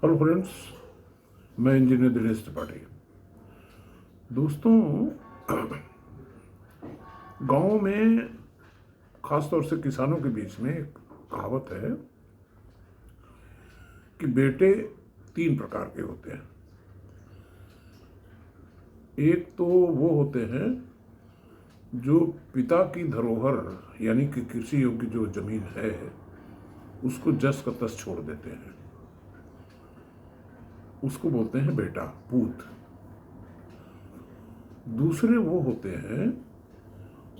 Hello friends, मैं engineer Dinesh Tripathi. दोस्तों, गांव में खास तौर से किसानों के बीच में एक कहावत है कि बेटे तीन प्रकार के होते हैं। एक तो वो होते हैं जो पिता की धरोहर यानी कि कृषि योग्य जो जमीन है उसको जस का तस छोड़ देते हैं, उसको बोलते हैं बेटा, पूत। दूसरे वो होते हैं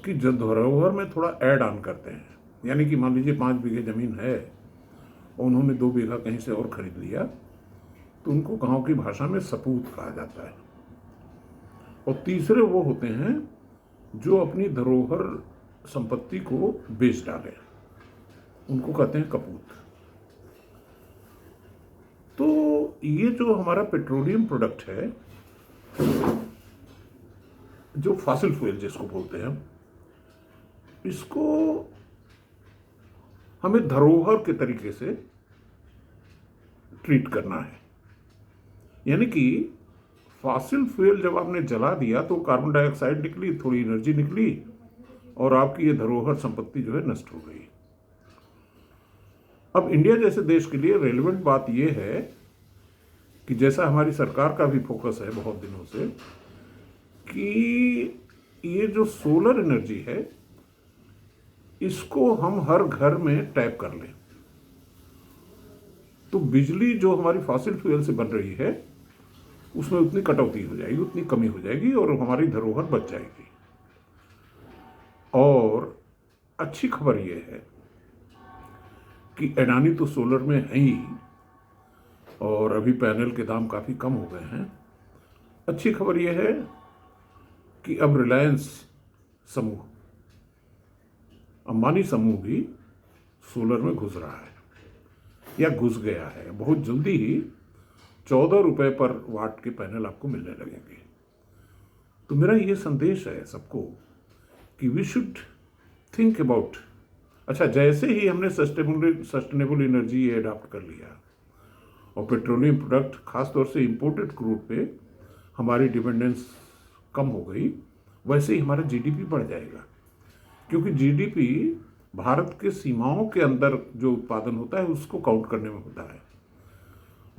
कि जो धरोहर में थोड़ा ऐड ऑन करते हैं, यानी कि मान लीजिए 5 बीघे जमीन है और उन्होंने 2 बीघा कहीं से और खरीद लिया, तो उनको गांव की भाषा में सपूत कहा जाता है। और तीसरे वो होते हैं जो अपनी धरोहर संपत्ति को बेच डालें, उनको कहते हैं कपूत। तो ये जो हमारा पेट्रोलियम प्रोडक्ट है, जो फॉसिल फ्यूल जिसको बोलते हैं, इसको हमें धरोहर के तरीके से ट्रीट करना है। यानी कि फॉसिल फ्यूल जब आपने जला दिया तो कार्बन डाइऑक्साइड निकली, थोड़ी एनर्जी निकली और आपकी ये धरोहर संपत्ति जो है नष्ट हो गई। अब इंडिया जैसे देश के लिए रेलेवेंट बात यह है कि जैसा हमारी सरकार का भी फोकस है बहुत दिनों से कि ये जो सोलर एनर्जी है इसको हम हर घर में टैप कर लें, तो बिजली जो हमारी फॉसिल फ्यूल से बन रही है उसमें उतनी कटौती हो जाएगी, उतनी कमी हो जाएगी और हमारी धरोहर बच जाएगी। और अच्छी खबर यह है कि अडानी तो सोलर में है ही और अभी पैनल के दाम काफ़ी कम हो गए हैं। अच्छी खबर यह है कि अब रिलायंस समूह, अंबानी समूह भी सोलर में घुस रहा है या घुस गया है। बहुत जल्दी ही 14 रुपए पर वाट के पैनल आपको मिलने लगेंगे। तो मेरा ये संदेश है सबको कि वी शुड थिंक अबाउट, अच्छा, जैसे ही हमने सस्टेनेबल एनर्जी अडॉप्ट कर लिया और पेट्रोलियम प्रोडक्ट खासतौर से इंपोर्टेड क्रूड पे हमारी डिपेंडेंस कम हो गई, वैसे ही हमारा जीडीपी बढ़ जाएगा। क्योंकि जीडीपी भारत के सीमाओं के अंदर जो उत्पादन होता है उसको काउंट करने में होता है,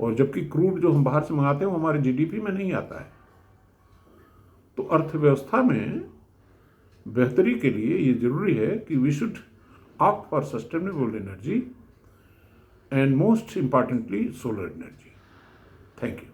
और जबकि क्रूड जो हम बाहर से मंगाते हैं वो हमारे जीडीपी में नहीं आता है। तो अर्थव्यवस्था में बेहतरी के लिए ये जरूरी है कि we should opt for sustainable energy and most importantly solar energy. Thank you.